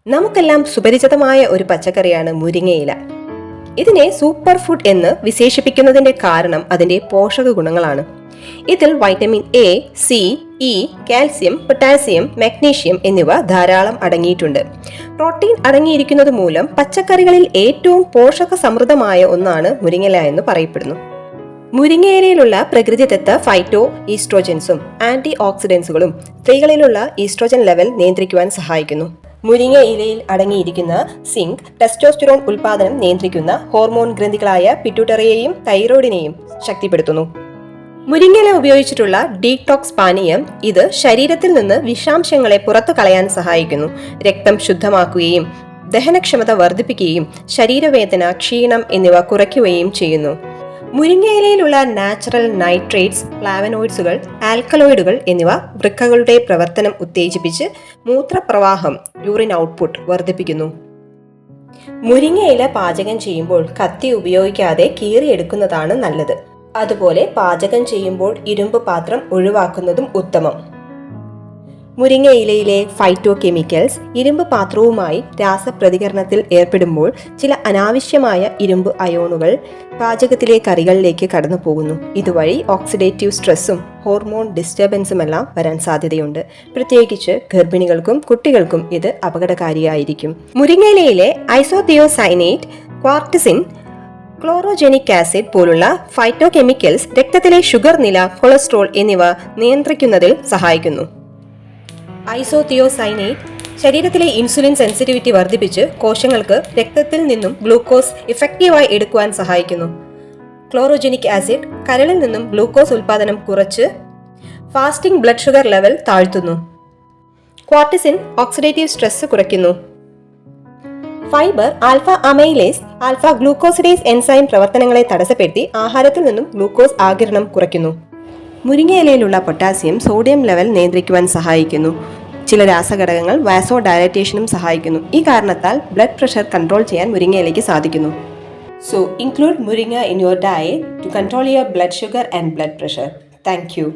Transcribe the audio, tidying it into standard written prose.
നമുക്കെല്ലാം സുപരിചിതമായ ഒരു പച്ചക്കറിയാണ് മുരിങ്ങയില. ഇതിനെ സൂപ്പർ ഫുഡ് എന്ന് വിശേഷിപ്പിക്കുന്നതിന്റെ കാരണം അതിന്റെ പോഷക ഗുണങ്ങളാണ്. ഇതിൽ vitamin A, C, E, calcium, potassium, magnesium എന്നിവ ധാരാളം അടങ്ങിയിട്ടുണ്ട്. പ്രോട്ടീൻ അടങ്ങിയിരിക്കുന്നത് മൂലം പച്ചക്കറികളിൽ ഏറ്റവും പോഷക സമൃദ്ധമായ ഒന്നാണ് മുരിങ്ങയില എന്ന് പറയപ്പെടുന്നു. മുരിങ്ങയിലയിലുള്ള പ്രകൃതിദത്ത ഫൈറ്റോ ഈസ്ട്രോജൻസും ആന്റി ഓക്സിഡൻസുകളും സ്ത്രീകളിലുള്ള ഈസ്ട്രോജൻ ലെവൽ നിയന്ത്രിക്കുവാൻ സഹായിക്കുന്നു. മുരിങ്ങ ഇലയിൽ അടങ്ങിയിരിക്കുന്ന സിങ്ക് ടെസ്റ്റോസ്റ്ററോൺ ഉൽപാദനം നിയന്ത്രിക്കുന്ന ഹോർമോൺ ഗ്രന്ഥികളായ പിറ്റ്യൂട്ടറിയെയും തൈറോയിഡിനെയും ശക്തിപ്പെടുത്തുന്നു. മുരിങ്ങയില ഉപയോഗിച്ചിട്ടുള്ള ഡീടോക്സ് പാനീയം ഇത് ശരീരത്തിൽ നിന്ന് വിഷാംശങ്ങളെ പുറത്തു കളയാൻ സഹായിക്കുന്നു. രക്തം ശുദ്ധമാക്കുകയും ദഹനക്ഷമത വർദ്ധിപ്പിക്കുകയും ശരീരവേദന, ക്ഷീണം എന്നിവ കുറയ്ക്കുകയും ചെയ്യുന്നു. മുരിങ്ങയിലയിലുള്ള നാച്ചുറൽ നൈട്രേറ്റ്സ്, ഫ്ലാവനോയിഡ്സുകൾ, ആൽക്കലോയിഡുകൾ എന്നിവ വൃക്കകളുടെ പ്രവർത്തനം ഉത്തേജിപ്പിച്ച് മൂത്രപ്രവാഹം, യൂറിൻ ഔട്ട്പുട്ട് വർദ്ധിപ്പിക്കുന്നു. മുരിങ്ങയില പാചകം ചെയ്യുമ്പോൾ കത്തി ഉപയോഗിക്കാതെ കീറിയെടുക്കുന്നതാണ് നല്ലത്. അതുപോലെ പാചകം ചെയ്യുമ്പോൾ ഇരുമ്പ് പാത്രം ഒഴിവാക്കുന്നതും ഉത്തമം. മുരിങ്ങയിലയിലെ ഫൈറ്റോ കെമിക്കൽസ് ഇരുമ്പ് പാത്രവുമായി രാസപ്രതികരണത്തിൽ ഏർപ്പെടുമ്പോൾ ചില അനാവശ്യമായ ഇരുമ്പ് അയോണുകൾ പാചകത്തിലെ കറികളിലേക്ക് കടന്നു പോകുന്നു. ഇതുവഴി ഓക്സിഡേറ്റീവ് സ്ട്രെസ്സും ഹോർമോൺ ഡിസ്റ്റർബൻസുമെല്ലാം വരാൻ സാധ്യതയുണ്ട്. പ്രത്യേകിച്ച് ഗർഭിണികൾക്കും കുട്ടികൾക്കും ഇത് അപകടകാരിയായിരിക്കും. മുരിങ്ങയിലയിലെ ഐസോതിയോസൈനേറ്റ്, ക്വാർട്ടിസിൻ, ക്ലോറോജെനിക് ആസിഡ് പോലുള്ള ഫൈറ്റോ കെമിക്കൽസ് രക്തത്തിലെ ഷുഗർ നില, കൊളസ്ട്രോൾ എന്നിവ നിയന്ത്രിക്കുന്നതിൽ സഹായിക്കുന്നു. ഐസോതിയോസൈനേറ്റ് ശരീരത്തിലെ ഇൻസുലിൻ സെൻസിറ്റിവിറ്റി വർദ്ധിപ്പിച്ച് കോശങ്ങൾക്ക് രക്തത്തിൽ നിന്നും ഗ്ലൂക്കോസ് ഇഫക്റ്റീവായി എടുക്കുവാൻ സഹായിക്കുന്നു. ക്ലോറോജെനിക് ആസിഡ് കരളിൽ നിന്നും ഗ്ലൂക്കോസ് ഉൽപാദനം കുറച്ച് ഫാസ്റ്റിംഗ് ബ്ലഡ് ഷുഗർ ലെവൽ താഴ്ത്തുന്നു. ക്വാർട്ടിസിൻ ഓക്സിഡേറ്റീവ് സ്ട്രെസ് കുറയ്ക്കുന്നു. Fibre alpha amylase, alpha glucosidase enzyme പ്രവർത്തനങ്ങളെ തടസ്സപ്പെടുത്തി ആഹാരത്തിൽ നിന്നും ഗ്ലൂക്കോസ് ആഗിരണം കുറയ്ക്കുന്നു. മുരിങ്ങയിലയിലുള്ള പൊട്ടാസ്യം സോഡിയം ലെവൽ നിയന്ത്രിക്കുവാൻ സഹായിക്കുന്നു. ചില രാസഘടകങ്ങൾ വാസോ ഡയലറ്റേഷനും സഹായിക്കുന്നു. ഈ കാരണത്താൽ ബ്ലഡ് പ്രഷർ കൺട്രോൾ ചെയ്യാൻ മുരിങ്ങയിലയ്ക്ക് സാധിക്കുന്നു. So include moringa in your diet to control your blood sugar and blood pressure. Thank you.